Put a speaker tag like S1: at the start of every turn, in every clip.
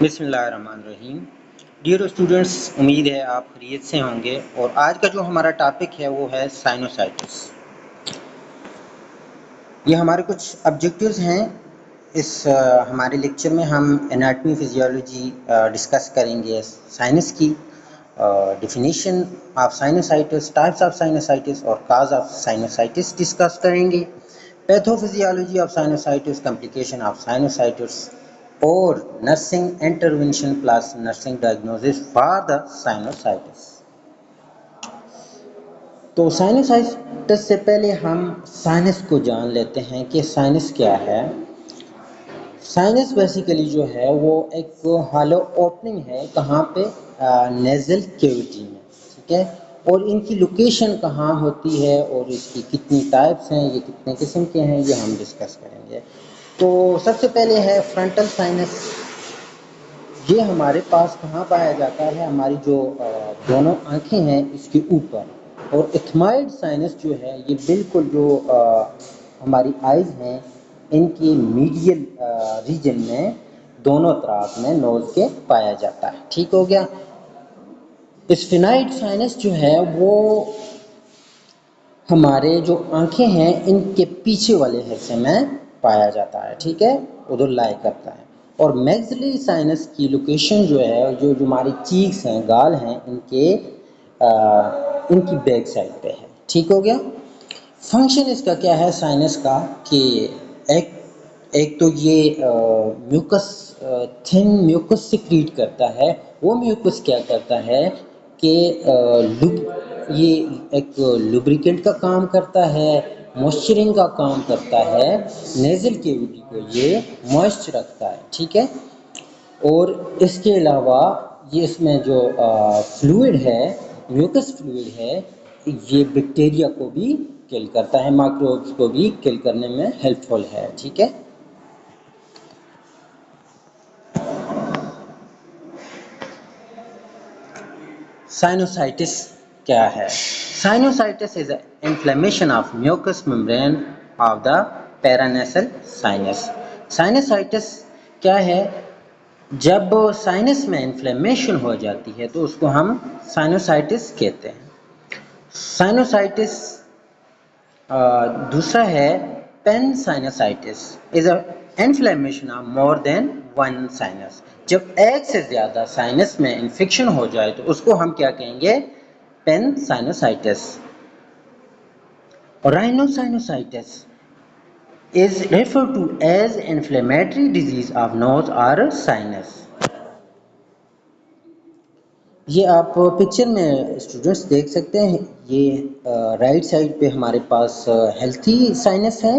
S1: बिस्मिल्लाहिर्रहमानिर्रहीम। Dear students, उम्मीद है आप खैरियत से होंगे। और आज का जो हमारा टॉपिक है वो है साइनोसाइटिस। ये हमारे कुछ ऑब्जेक्टिव्स हैं। हमारे लेक्चर में हम एनाटॉमी फिजियोलॉजी डिस्कस करेंगे, साइनस की definition of sinusitis, types of sinusitis और काज ऑफ साइनोसाइटिस डिस्कस करेंगे। Pathophysiology of sinusitis, complication of sinusitis और nursing intervention plus nursing diagnosis for the sinusitis. तो साइनोसाइटिस से पहले हम साइनस को जान लेते हैं कि साइनस क्या है। साइनस बेसिकली जो है वो एक हॉलो ओपनिंग है, कहाँ पे, नेजल कैविटी में, ठीक है। और इनकी लोकेशन कहाँ होती है और इसकी कितनी टाइप्स हैं, ये कितने किस्म के हैं, ये हम डिस्कस करेंगे। तो सबसे पहले है फ्रंटल साइनस। ये हमारे पास कहाँ पाया जाता है, हमारी जो दोनों आँखें हैं इसके ऊपर। और एथमाइड साइनस जो है ये बिल्कुल जो हमारी आइज़ हैं इनकी मीडियल रीजन में दोनों तरफ में नोज के पाया जाता है, ठीक हो गया। स्फेनाइड साइनस जो है वो हमारे जो आँखें हैं इनके पीछे वाले हिस्से में पाया जाता है, ठीक है, उधर लाई करता है। और मैक्सिलरी साइनस की लोकेशन जो है, जो हमारी चीक्स हैं, गाल हैं, इनकी बैक साइड पे है, ठीक हो गया। फंक्शन इसका क्या है साइनस का कि एक तो ये म्यूकस, थिन म्यूकस सिक्रीट करता है। वो म्यूकस क्या करता है कि ये एक लुब्रिकेंट का काम करता है, मॉइस्चरिंग का काम करता है, नेजल कैविटी को ये मॉइस्ट रखता है, ठीक है। और इसके अलावा ये इसमें जो फ्लूइड है, म्यूकस फ्लूइड है, ये बैक्टीरिया को भी किल करता है, माइक्रोब्स को भी किल करने में हेल्पफुल है, ठीक है। साइनोसाइटिस क्या है? Sinusitis is inflammation of mucous membrane of the paranasal sinus. Sinusitis क्या है? जब साइनस में इन्फ्लेमेशन हो जाती है तो उसको हम साइनोसाइटिस कहते हैं। साइनोसाइटिस दूसरा है pan sinusitis is a inflammation of more than one sinus. जब एक से ज़्यादा साइनस में इन्फेक्शन हो जाए तो उसको हम क्या कहेंगे? Pan sinusitis. Rhinosinusitis is referred to as inflammatory disease of nose or sinus। ये आप पिक्चर में स्टूडेंट्स देख सकते हैं। ये राइट साइड पे हमारे पास हेल्थी साइनस है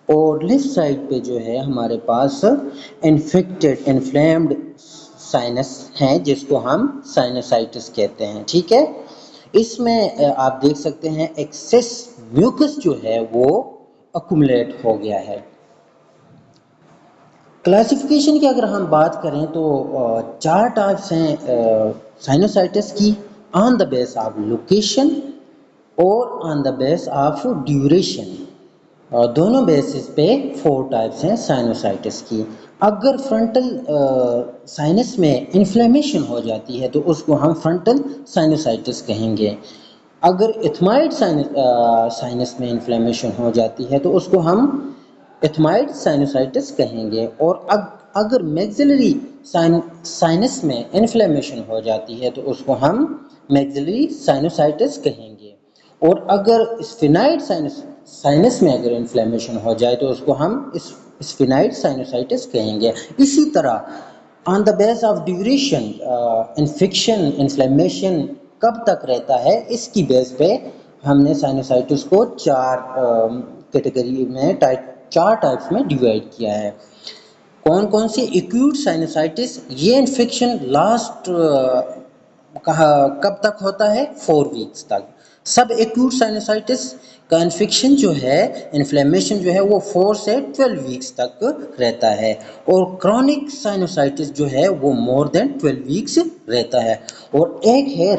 S1: और लेफ्ट साइड पे जो है हमारे पास इन्फेक्टेड इन्फ्लेम्ड साइनस है, जिसको हम साइनोसाइटिस कहते हैं, ठीक है। इसमें आप देख सकते हैं एक्सेस म्यूकस जो है वो अकुमुलेट हो गया है। क्लासिफिकेशन की अगर हम बात करें तो चार टाइप्स हैं साइनोसाइटिस की, on the base of location और on the base of duration. दोनों बेसिस पे 4 टाइप्स हैं साइनोसाइटिस की। अगर फ्रंटल साइनस में इन्फ्लेमेशन हो जाती है तो उसको हम फ्रंटल साइनोसाइटिस कहेंगे। अगर इथमाइड साइनस में इन्फ्लेमेशन हो जाती है तो उसको हम इथमाइड साइनोसाइटिस कहेंगे। और अगर मैक्सिलरी साइनस में इन्फ्लेमेशन हो जाती है तो उसको हम मैक्सिलरी साइनोसाइटिस कहेंगे। और अगर स्फेनाइड साइनस में अगर इन्फ्लेमेशन हो जाए तो उसको हम स्फेनाइड साइनोसाइटिस कहेंगे। इसी तरह on the base of duration, infection inflammation कब तक रहता है, इसकी बेस पे हमने साइनोसाइटिस को चार कैटेगरी में चार टाइप्स में डिवाइड किया है। कौन कौन सी? एक्यूट साइनोसाइटिस, ये इन्फेक्शन लास्ट कब तक होता है? 4 वीक्स तक। सब एक्यूट साइनोसाइटिस का इन्फेक्शन जो है, इन्फ्लेमेशन जो है वो 4 से 12 वीक्स तक रहता है। और क्रॉनिक साइनोसाइटिस जो है वो मोर देन 12 वीक्स रहता है। और एक है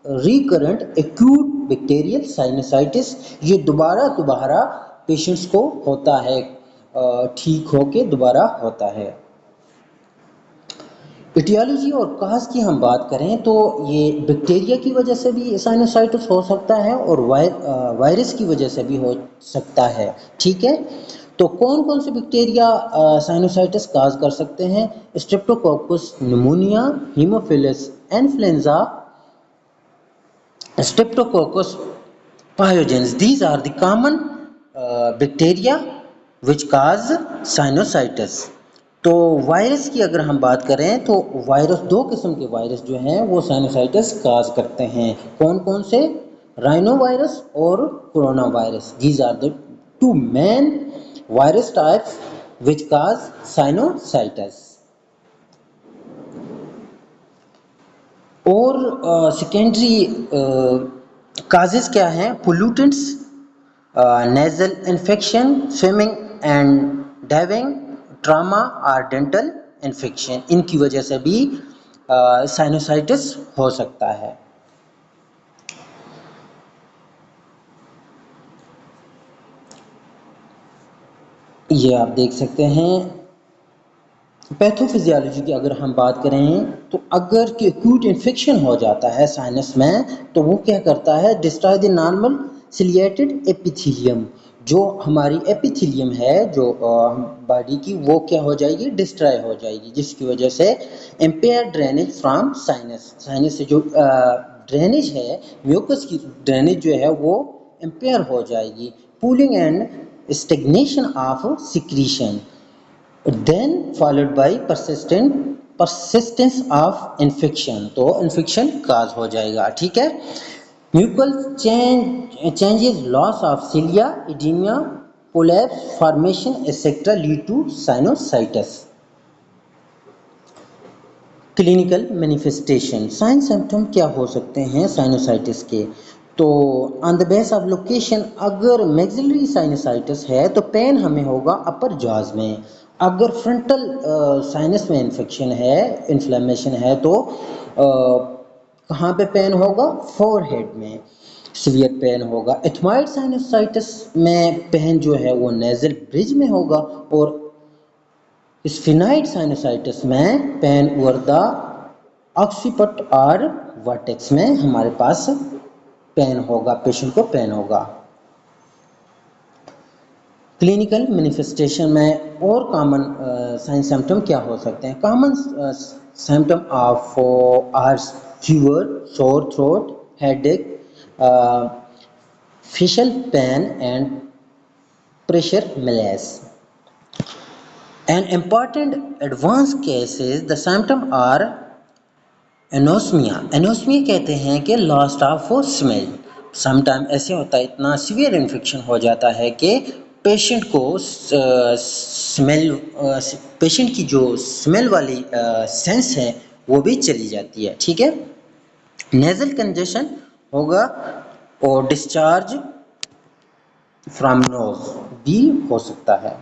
S1: रिकरेंट एक्यूट बैक्टीरियल साइनोसाइटिस, ये दोबारा पेशेंट्स को होता है, ठीक होके दोबारा होता है। इटियोलॉजी और काज की हम बात करें तो ये बैक्टीरिया की वजह से भी साइनोसाइटिस हो सकता है और वायरस की वजह से भी हो सकता है। ठीक है, तो कौन कौन से बैक्टीरिया साइनोसाइटिस काज कर सकते हैं? Streptococcus pneumonia, Haemophilus influenza, Streptococcus pyogenes, these are the common bacteria which cause sinusitis। तो वायरस की अगर हम बात करें तो वायरस, दो किस्म के वायरस जो हैं वो साइनोसाइटिस काज करते हैं। कौन कौन से? राइनो वायरस और corona virus. These are the two main virus types which cause sinusitis। और सेकेंडरी काजेस क्या हैं? Pollutants, nasal infection, swimming and diving, trauma और डेंटल इन्फेक्शन, इनकी वजह से भी साइनोसाइटिस हो सकता है। ये आप देख सकते हैं। पैथोफिजियोलॉजी की अगर हम बात करें तो अगर कि एक्यूट इन्फेक्शन हो जाता है साइनस में तो वो क्या करता है? Destroy the normal ciliated epithelium. जो हमारी एपिथेलियम है जो बॉडी की, वो क्या हो जाएगी? डिस्ट्रॉय हो जाएगी, जिसकी वजह से empire drainage from sinus, sinus से जो ड्रेनेज है, म्यूकस की ड्रेनेज जो है वो इम्पेयर हो जाएगी। Pooling and stagnation of secretion, then followed by persistence of infection, तो इन्फेक्शन काज हो जाएगा। ठीक है, mucosal changes, loss of cilia, oedema, collapse, formation etcetera lead to sinusitis. Clinical manifestation, sign symptom क्या हो सकते हैं साइनोसाइटिस के? तो on the base of location, अगर मैक्सिलरी साइनोसाइटिस है तो पेन हमें होगा अपर जॉज में। अगर फ्रंटल साइनस में इन्फेक्शन है, इन्फ्लेमेशन है, तो कहाँ पे पेन होगा? फोरहेड में सीवियर पेन होगा। एथमाइड साइनोसाइटिस में पेन जो है वो नेजल ब्रिज में होगा, और स्फिनाइड साइनोसाइटिस में पेन ओवर द ऑक्सीपट और वर्टेक्स में हमारे पास पेन होगा, पेशेंट को पेन होगा। क्लिनिकल मैनिफेस्टेशन में और कॉमन साइन सिम्टम क्या हो सकते हैं? Common symptom of are fever, sore throat, headache, facial pain and pressure malaise. An important advanced cases, the symptom are anosmia. Anosmia कहते हैं कि लॉस्ट ऑफ स्मेल। समटाइम ऐसे होता है, इतना सीवियर इन्फेक्शन हो जाता है कि पेशेंट को स्मेल, पेशेंट की जो स्मेल वाली सेंस है वो भी चली जाती है। ठीक है, नेजल कंजेशन होगा और डिस्चार्ज फ्रॉम नोज भी हो सकता है।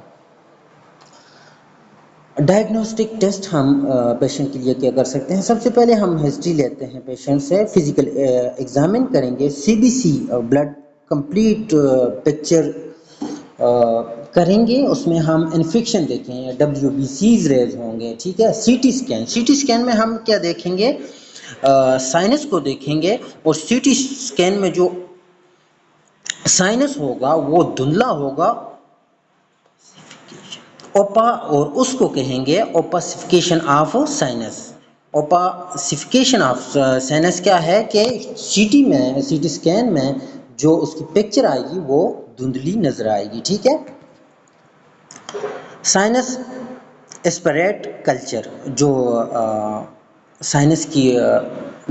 S1: डायग्नोस्टिक टेस्ट हम पेशेंट के लिए क्या कर सकते हैं? सबसे पहले हम हिस्ट्री लेते हैं पेशेंट से, फिजिकल एग्जामिन करेंगे, सीबीसी ब्लड कंप्लीट पिक्चर करेंगे, उसमें हम इन्फेक्शन देखेंगे, डब्ल्यूबीसीज रेज होंगे। ठीक है, सीटी स्कैन, सीटी स्कैन में हम क्या देखेंगे? साइनस को देखेंगे, और सीटी स्कैन में जो साइनस होगा वो धुंधला होगा, ओपा, और उसको कहेंगे ओपासिफिकेशन ऑफ साइनस। ओपासिफिकेशन ऑफ साइनस क्या है कि सीटी में, सीटी स्कैन में जो उसकी पिक्चर आएगी वो धुंधली नजर आएगी। ठीक है, साइनस एस्पिरेट कल्चर, जो साइनस की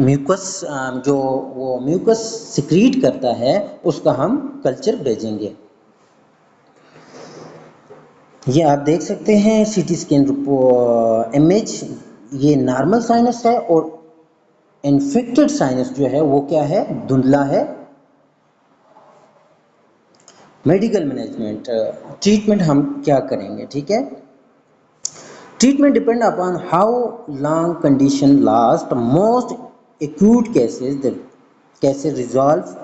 S1: म्यूकस, जो वो म्यूकस सिक्रीट करता है उसका हम कल्चर भेजेंगे। ये आप देख सकते हैं सीटी स्कैन इमेज, ये नॉर्मल साइनस है, और इन्फेक्टेड साइनस जो है वो क्या है? धुंधला है। मेडिकल मैनेजमेंट, ट्रीटमेंट हम क्या करेंगे? ठीक है, treatment depend upon how long condition last. Most acute cases resolve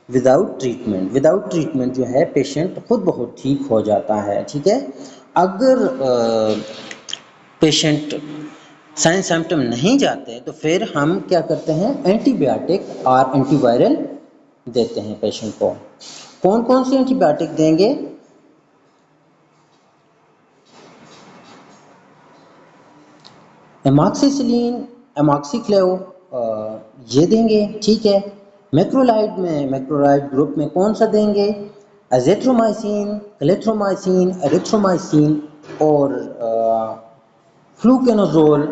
S1: without treatment. Without treatment जो है पेशेंट खुद बहुत ठीक हो जाता है। ठीक है, अगर पेशेंट साइन सिम्टम नहीं जाते तो फिर हम क्या करते हैं, एंटीबायोटिक और एंटीवायरल देते हैं पेशेंट को। कौन कौन सी एंटीबायोटिक देंगे? एमॉक्सिसिलिन, एमॉक्सिक्लेव ये देंगे, ठीक है। मैक्रोलाइड में, मैक्रोलाइड ग्रुप में कौन सा देंगे? एजिथ्रोमाइसिन, क्लेथ्रोमाइसिन, एरिथ्रोमाइसिन और फ्लूकेनोजोल।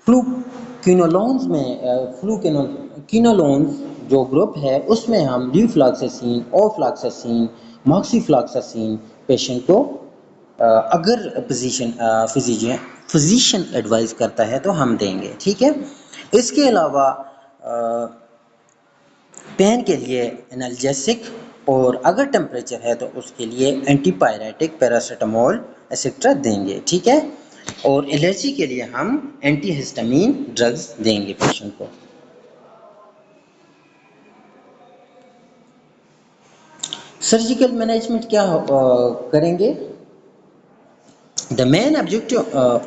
S1: फ्लूकिनोलोन्स में फ्लूकिनोलोन्स जो ग्रुप है उसमें हम लीवफ्लॉक्सासिन, ओफ्लॉक्सासिन, मॉक्सीफ्लॉक्सासिन पेशेंट को अगर फिजिशियन एडवाइस करता है तो हम देंगे, ठीक है। इसके अलावा पेन के लिए एनाल्जेसिक, और अगर टेम्परेचर है तो उसके लिए एंटीपायरेटिक, पैरासीटामोल एक्सेट्रा देंगे, ठीक है। और एलर्जी के लिए हम एंटीहिस्टामिन ड्रग्स देंगे पेशेंट को। सर्जिकल मैनेजमेंट क्या करेंगे? The main objective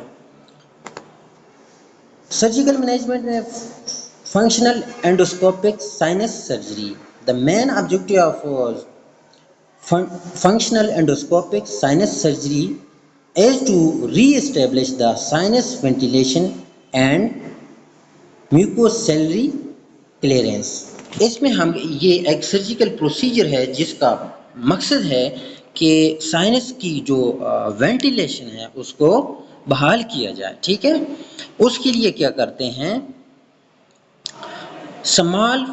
S1: surgical management में functional endoscopic sinus surgery. The main objective of functional endoscopic sinus surgery is to re-establish the sinus ventilation and mucociliary clearance। इसमें हम ये एक surgical procedure है जिसका मकसद है कि साइनस की जो वेंटिलेशन है उसको बहाल किया जाए, ठीक है। उसके लिए क्या करते हैं, small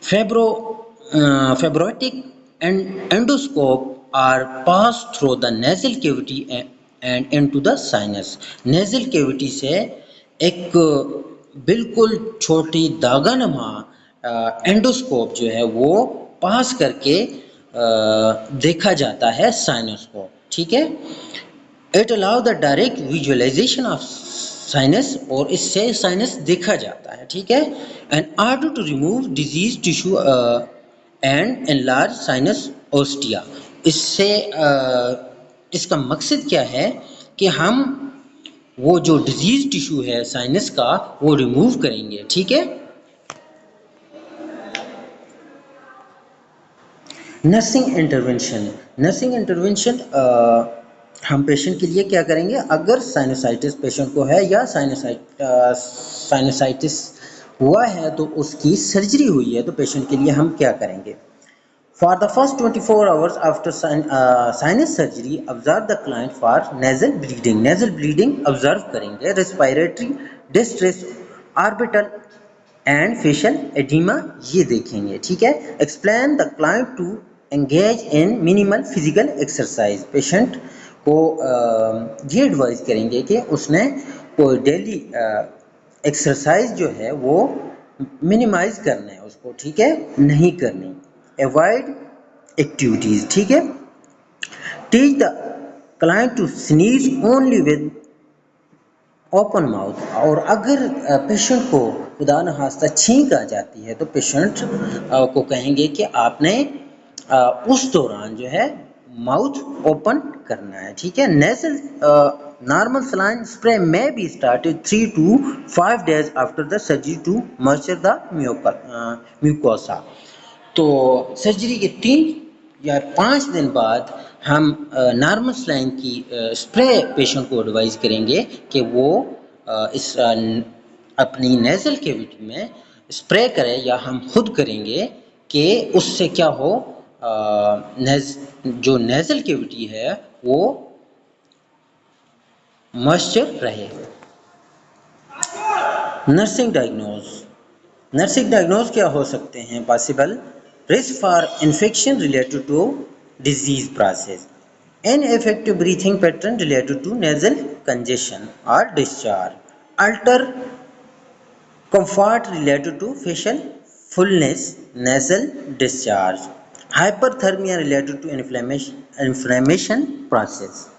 S1: fibrotic endoscope are passed through the nasal cavity and into the sinus। nasal cavity से एक बिल्कुल छोटी दागानुमा एंडोस्कोप जो है वो पास करके देखा जाता है साइनस को, ठीक है। It allow the direct visualisation of sinus, और इससे साइनस देखा जाता है, ठीक है। And order to remove disease tissue and enlarge sinus ostia. इससे इसका मकसद क्या है कि हम वो जो डिजीज टिश्यू है साइनस का वो रिमूव करेंगे, ठीक है। नर्सिंग इंटरवेंशन, नर्सिंग इंटरवेंशन हम पेशेंट के लिए क्या करेंगे, अगर साइनोसाइटिस पेशेंट को है या साइनोसाइटिस हुआ है तो उसकी सर्जरी हुई है तो पेशेंट के लिए हम क्या करेंगे। For the first 24 hours after sinus surgery observe the client for nasal bleeding. Nasal bleeding observe करेंगे, respiratory distress, orbital and facial oedema ये देखेंगे, ठीक है। Explain the client to engage in minimal physical exercise. Patient को ये advice करेंगे कि उसने कोई डेली एक्सरसाइज जो है वो मिनिमाइज करना है उसको, ठीक है, नहीं करनी। अवॉइड एक्टिविटीज, ठीक है। Teach the client to sneeze only with open mouth. और अगर पेशेंट को खुदा न खास्ता छींक आ जाती है तो पेशेंट को कहेंगे कि आपने उस दौरान जो है माउथ ओपन करना है, ठीक है। Nasal normal saline spray may be started 3 to 5 days after the surgery to moisture the mucosa. तो सर्जरी के 3 या 5 दिन बाद हम नॉर्मल सलाइन की स्प्रे पेशेंट को एडवाइस करेंगे कि वो इस अपनी नेजल कैविटी में स्प्रे करें या हम खुद करेंगे कि उससे क्या हो, जो नेजल कैविटी है वो मॉइस्चर रहे। नर्सिंग डायग्नोज, नर्सिंग डायग्नोज क्या हो सकते हैं possible? Risk for infection related to disease process, ineffective breathing pattern related to nasal congestion or discharge, alter comfort related to facial fullness, nasal discharge, hyperthermia related to inflammation process।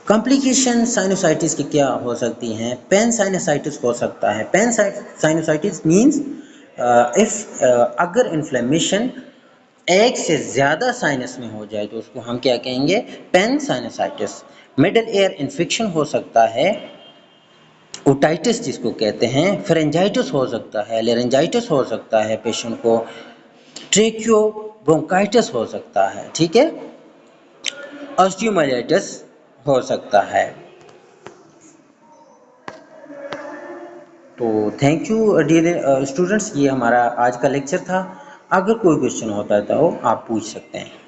S1: Complication sinusitis की क्या हो सकती हैं? Pen sinusitis हो सकता है। Pan sinusitis means अगर inflammation एक से ज़्यादा साइनस में हो जाए तो उसको हम क्या कहेंगे, pan sinusitis. Middle ear infection हो सकता है, ओटाइटिस जिसको कहते हैं, फेरेंजाइटिस हो सकता है, लेरेंजाइटिस हो सकता है पेशेंट को, ट्रेकियो ब्रोंकाइटिस हो सकता है, ठीक है, ऑस्टियोमाइलाइटिस हो सकता है। तो थैंक यू डियर स्टूडेंट्स, ये हमारा आज का लेक्चर था। अगर कोई क्वेश्चन होता है तो आप पूछ सकते हैं।